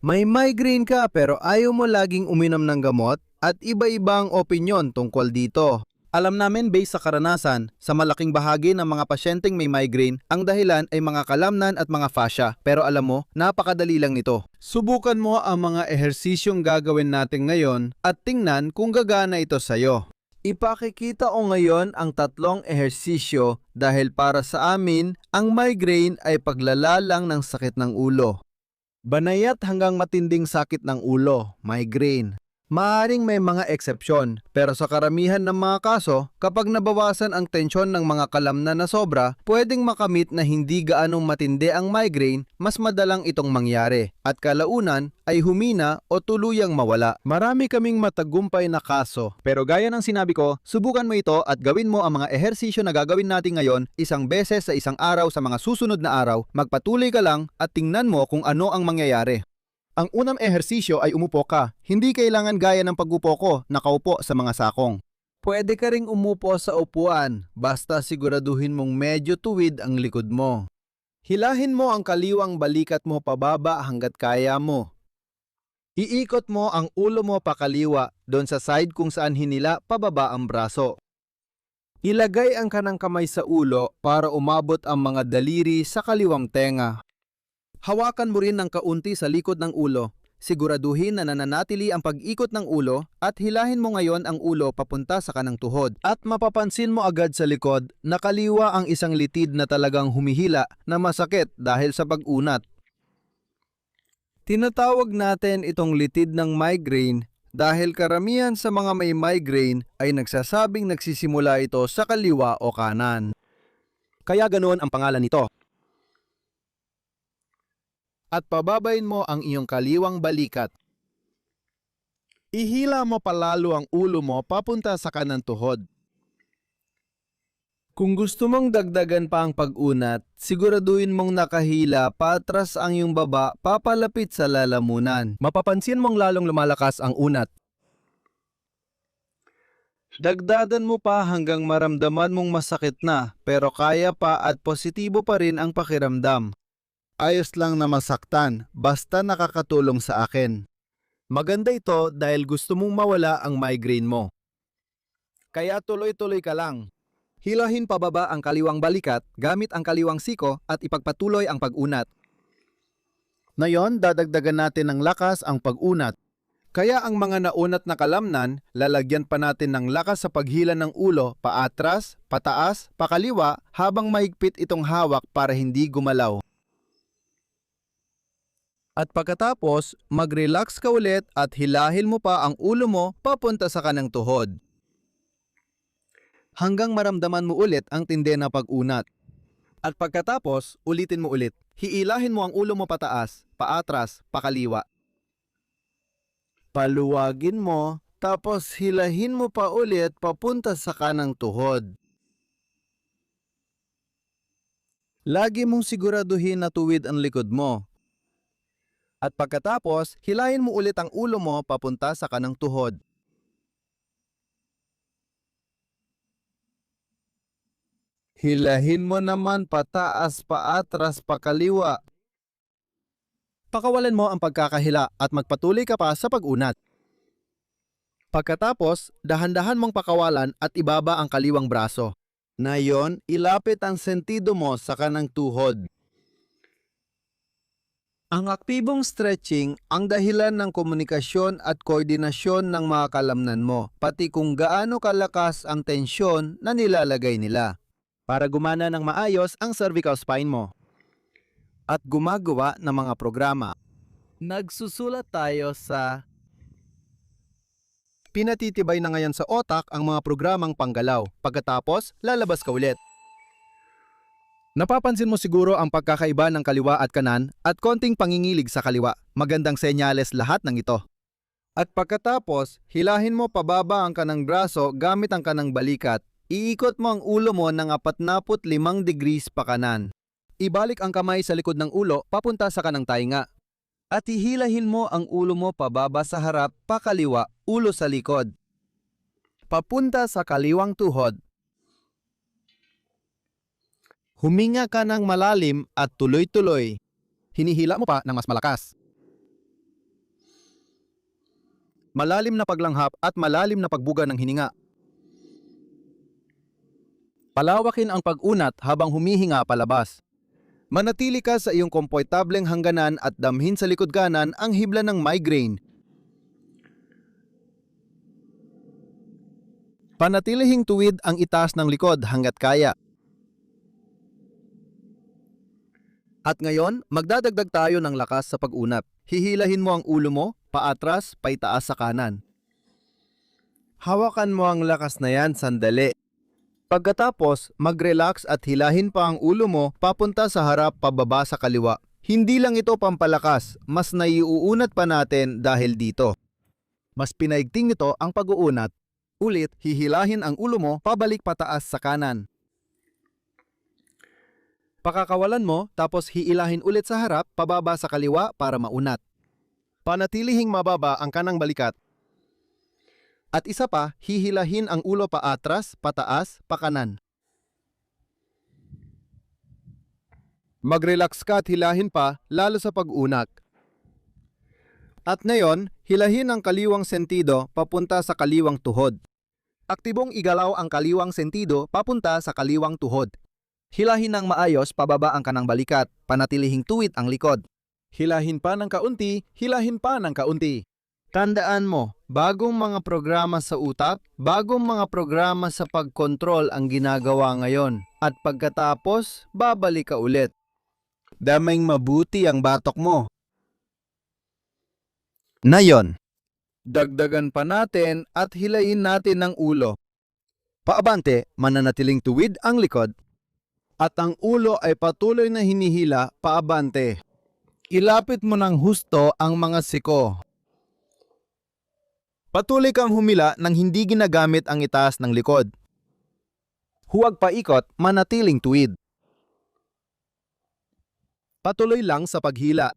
May migraine ka pero ayaw mo laging uminom ng gamot at iba-ibang opinyon tungkol dito. Alam namin based sa karanasan, sa malaking bahagi ng mga pasyenteng may migraine, ang dahilan ay mga kalamnan at mga fascia. Pero alam mo, napakadali lang nito. Subukan mo ang mga ehersisyong gagawin natin ngayon at tingnan kung gagana ito sa'yo. Ipakikita ko ngayon ang 3 ehersisyo dahil para sa amin, ang migraine ay paglalalang ng sakit ng ulo. Banayat hanggang matinding sakit ng ulo, migraine. Maaring may mga eksepsyon, pero sa karamihan ng mga kaso, kapag nabawasan ang tensyon ng mga kalamnan na sobra, pwedeng makamit na hindi gaanong matindi ang migraine, mas madalang itong mangyari. At kalaunan ay humina o tuluyang mawala. Marami kaming matagumpay na kaso, pero gaya ng sinabi ko, subukan mo ito at gawin mo ang mga ehersisyo na gagawin natin ngayon 1 beses sa 1 araw sa mga susunod na araw, magpatuloy ka lang at tingnan mo kung ano ang mangyayari. Ang unang ehersisyo ay umupo ka. Hindi kailangan gaya ng pag-upo ko, nakaupo sa mga sakong. Pwede ka ring umupo sa upuan, basta siguraduhin mong medyo tuwid ang likod mo. Hilahin mo ang kaliwang balikat mo pababa hanggat kaya mo. Iikot mo ang ulo mo pakaliwa, doon sa side kung saan hinila pababa ang braso. Ilagay ang kanang kamay sa ulo para umabot ang mga daliri sa kaliwang tenga. Hawakan mo rin ng kaunti sa likod ng ulo. Siguraduhin na nananatili ang pag-ikot ng ulo at hilahin mo ngayon ang ulo papunta sa kanang tuhod. At mapapansin mo agad sa likod na kaliwa ang isang litid na talagang humihila na masakit dahil sa pag-unat. Tinatawag natin itong litid ng migraine dahil karamihan sa mga may migraine ay nagsasabing nagsisimula ito sa kaliwa o kanan. Kaya ganoon ang pangalan nito. At pababain mo ang iyong kaliwang balikat. Ihila mo palalo ang ulo mo papunta sa kanang tuhod. Kung gusto mong dagdagan pa ang pag-unat, siguraduhin mong nakahila patras ang iyong baba papalapit sa lalamunan. Mapapansin mong lalong lumalakas ang unat. Dagdagan mo pa hanggang maramdaman mong masakit na, pero kaya pa at positibo pa rin ang pakiramdam. Ayos lang na masaktan, basta nakakatulong sa akin. Maganda ito dahil gusto mong mawala ang migraine mo. Kaya tuloy-tuloy ka lang. Hilahin pababa ang kaliwang balikat gamit ang kaliwang siko at ipagpatuloy ang pag-unat. Ngayon, dadagdagan natin ng lakas ang pag-unat. Kaya ang mga naunat na kalamnan, lalagyan pa natin ng lakas sa paghila ng ulo paatras, pataas, pakaliwa habang mahigpit itong hawak para hindi gumalaw. At pagkatapos, mag-relax ka ulit at hilahin mo pa ang ulo mo papunta sa kanang tuhod. Hanggang maramdaman mo ulit ang tindi na pag-unat. At pagkatapos, ulitin mo ulit. Hiilahin mo ang ulo mo pataas, paatras, pakaliwa. Paluwagin mo, tapos hilahin mo pa ulit papunta sa kanang tuhod. Lagi mong siguraduhin na tuwid ang likod mo. At pagkatapos, hilahin mo ulit ang ulo mo papunta sa kanang tuhod. Hilahin mo naman pataas, paatras, pakaliwa. Pakawalan mo ang pagkakahila at magpatuloy ka pa sa pag-unat. Pagkatapos, dahan-dahan mong pakawalan at ibaba ang kaliwang braso. Ngayon, ilapit ang sentido mo sa kanang tuhod. Ang aktibong stretching ang dahilan ng komunikasyon at koordinasyon ng mga kalamnan mo, pati kung gaano kalakas ang tensyon na nilalagay nila, para gumana ng maayos ang cervical spine mo. At gumagawa ng mga programa. Nagsusulat tayo sa pinatitibay na ngayon sa otak ang mga programang panggalaw. Pagkatapos, lalabas ka ulit. Napapansin mo siguro ang pagkakaiba ng kaliwa at kanan at konting pangingilig sa kaliwa. Magandang senyales lahat ng ito. At pagkatapos, hilahin mo pababa ang kanang braso gamit ang kanang balikat. Iikot mo ang ulo mo ng 45 degrees pa kanan. Ibalik ang kamay sa likod ng ulo papunta sa kanang tainga. At hihilahin mo ang ulo mo pababa sa harap, pakaliwa, ulo sa likod. Papunta sa kaliwang tuhod. Huminga ka ng malalim at tuloy-tuloy. Hinihila mo pa ng mas malakas. malalim na paglanghap at malalim na pagbuga ng hininga. Palawakin ang pag-unat habang humihinga palabas. Manatili ka sa iyong komportableng hangganan at damhin sa likod kanan ang hibla ng migraine. Panatilihing tuwid ang itaas ng likod hanggat kaya. At ngayon, magdadagdag tayo ng lakas sa pag-unat. Hihilahin mo ang ulo mo, paatras, paitaas sa kanan. Hawakan mo ang lakas na yan sandali. Pagkatapos, mag-relax at hilahin pa ang ulo mo papunta sa harap pababa sa kaliwa. Hindi lang ito pampalakas, mas naiuunat pa natin dahil dito. Mas pinaigting nito ang pag-uunat. Ulit, hihilahin ang ulo mo pabalik pataas sa kanan. Pakakawalan mo tapos hiilahin ulit sa harap pababa sa kaliwa para maunat. Panatilihing mababa ang kanang balikat. At isa pa, hihilahin ang ulo paatras, pataas, pakanan. Mag-relax ka at hilahin pa, lalo sa pag-unak. At ngayon, hilahin ang kaliwang sentido papunta sa kaliwang tuhod. Aktibong igalaw ang kaliwang sentido papunta sa kaliwang tuhod. Hilahin ng maayos pababa ang kanang balikat, panatilihing tuwid ang likod. Hilahin pa ng kaunti, hilahin pa ng kaunti. Tandaan mo, bagong mga programa sa utak, bagong mga programa sa pagkontrol ang ginagawa ngayon. At pagkatapos, babalik ka ulit. Daming mabuti ang batok mo. Nayon, dagdagan pa natin at hilain natin ang ulo. Paabante, mananatiling tuwid ang likod. At ang ulo ay patuloy na hinihila paabante. Ilapit mo ng husto ang mga siko. Patuloy kang humila nang hindi ginagamit ang itaas ng likod. Huwag paikot, manatiling tuwid. Patuloy lang sa paghila.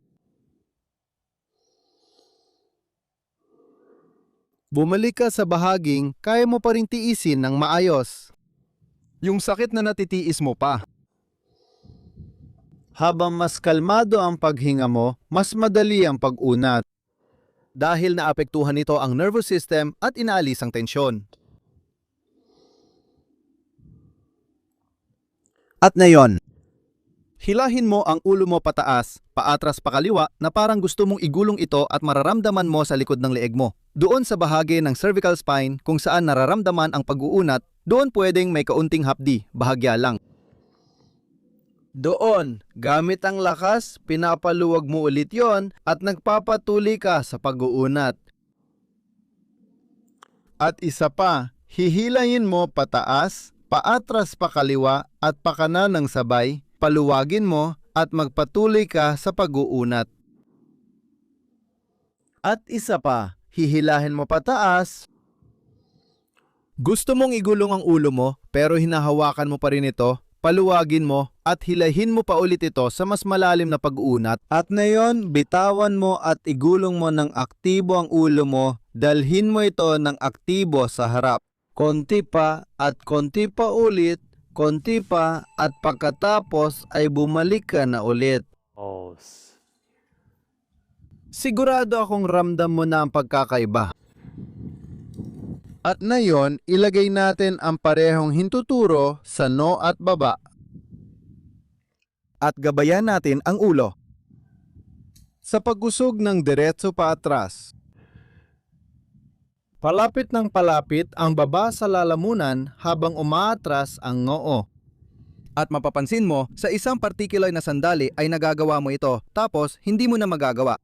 Bumalik ka sa bahaging kaya mo pa rin tiisin ng maayos. Yung sakit na natitiis mo pa. Habang mas kalmado ang paghinga mo, mas madali ang pag-unat. Dahil naapektuhan nito ang nervous system at inaalis ang tensyon. At ngayon, hilahin mo ang ulo mo pataas, paatras pakaliwa na parang gusto mong igulong ito at mararamdaman mo sa likod ng leeg mo. Doon sa bahagi ng cervical spine kung saan nararamdaman ang pag-uunat, doon pwedeng may kaunting hapdi, bahagya lang. Doon, gamit ang lakas, pinapaluwag mo ulit yon at nagpapatuloy ka sa pag-uunat. At isa pa, hihilahin mo pataas, paatras pakaliwa at pakanan ng sabay, paluwagin mo at magpatuloy ka sa pag-uunat. At isa pa, hihilahin mo pataas. Gusto mong igulong ang ulo mo pero hinahawakan mo pa rin ito, paluwagin mo at hilahin mo pa ulit ito sa mas malalim na pag-uunat. At ngayon, bitawan mo at igulong mo ng aktibo ang ulo mo, dalhin mo ito ng aktibo sa harap. Konti pa at konti pa ulit, konti pa at pagkatapos ay bumalik ka na ulit. Sigurado akong ramdam mo na ang pagkakaiba. At ngayon, ilagay natin ang parehong hintuturo sa noo at baba. At gabayan natin ang ulo. Sa pag-usog ng diretso pa atras. Palapit ng palapit ang baba sa lalamunan habang umaatras ang noo. At mapapansin mo, sa isang particular na sandali ay nagagawa mo ito, tapos hindi mo na magagawa.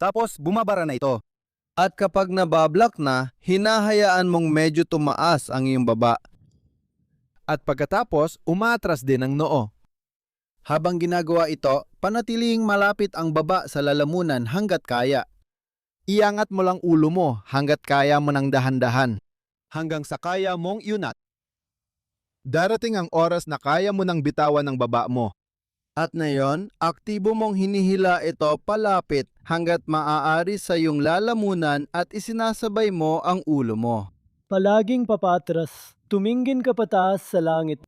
Tapos bumabara na ito. At kapag nabablock na, hinahayaan mong medyo tumaas ang iyong baba. At pagkatapos, umatras din ang noo. Habang ginagawa ito, panatiling malapit ang baba sa lalamunan hanggat kaya. Iangat mo lang ulo mo hanggat kaya mo ng dahan-dahan. Hanggang sa kaya mong iunat. Darating ang oras na kaya mo nang bitawan ng baba mo. At ngayon, aktibo mong hinihila ito palapit hanggat maaari sa iyong lalamunan at isinasabay mo ang ulo mo. Palaging papatras, tumingin ka pataas sa langit.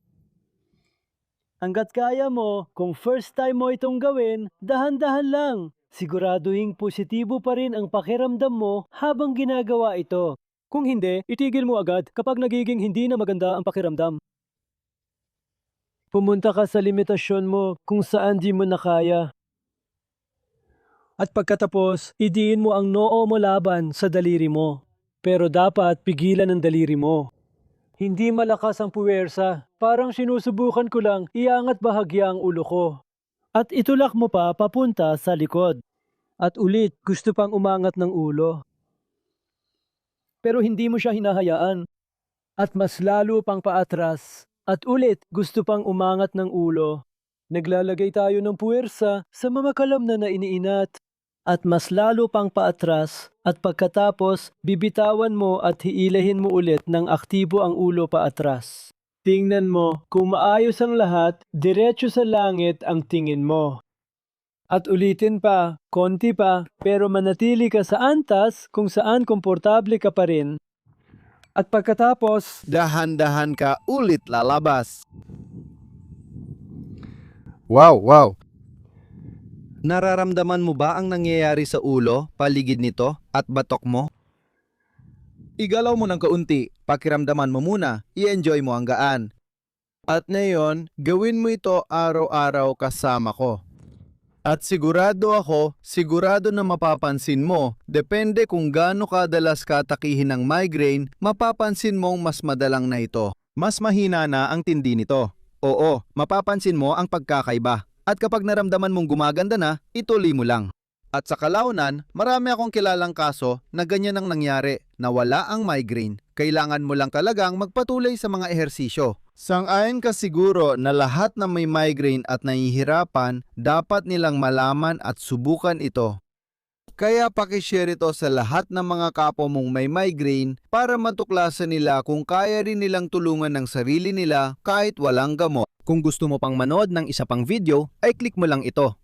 Hanggat kaya mo, kung first time mo itong gawin, dahan-dahan lang. Siguraduhin positibo pa rin ang pakiramdam mo habang ginagawa ito. Kung hindi, itigil mo agad kapag nagiging hindi na maganda ang pakiramdam. Pumunta ka sa limitasyon mo kung saan di mo na kaya. At pagkatapos, idiin mo ang noo mo laban sa daliri mo. Pero dapat pigilan ang daliri mo. Hindi malakas ang puwersa. Parang sinusubukan ko lang iangat bahagya ang ulo ko. At itulak mo pa papunta sa likod. At ulit, gusto pang umangat ng ulo. Pero hindi mo siya hinahayaan. At mas lalo pang paatras. At ulit, gusto pang umangat ng ulo. Naglalagay tayo ng puwersa sa mamakalam na iniinat. At mas lalo pang paatras. At pagkatapos, bibitawan mo at hiilahin mo ulit ng aktibo ang ulo paatras. Tingnan mo, kung maayos ang lahat, diretso sa langit ang tingin mo. At ulitin pa, konti pa, pero manatili ka sa antas kung saan komportable ka pa rin. At pagkatapos, Dahan-dahan ka ulit lalabas. Wow! Nararamdaman mo ba ang nangyayari sa ulo, paligid nito, at batok mo? Igalaw mo ng kaunti, pakiramdaman mo muna, i-enjoy mo ang gaan. At ngayon, gawin mo ito araw-araw kasama ko. At sigurado na mapapansin mo, depende kung gaano kadalas katakihin ng migraine, mapapansin mong mas madalang na ito. Mas mahina na ang tindi nito. Oo, mapapansin mo ang pagkakaiba. At kapag naramdaman mong gumaganda na, ituloy mo lang. At sa kalaunan, marami akong kilalang kaso na ganyan ang nangyari, na wala ang migraine. Kailangan mo lang talagang magpatuloy sa mga ehersisyo. Sang-ayon ka siguro na lahat na may migraine at nahihirapan, dapat nilang malaman at subukan ito. Kaya pakishare ito sa lahat ng mga kapwa mong may migraine para matuklasan nila kung kaya rin nilang tulungan ng sarili nila kahit walang gamot. Kung gusto mo pang manood ng isa pang video, ay click mo lang ito.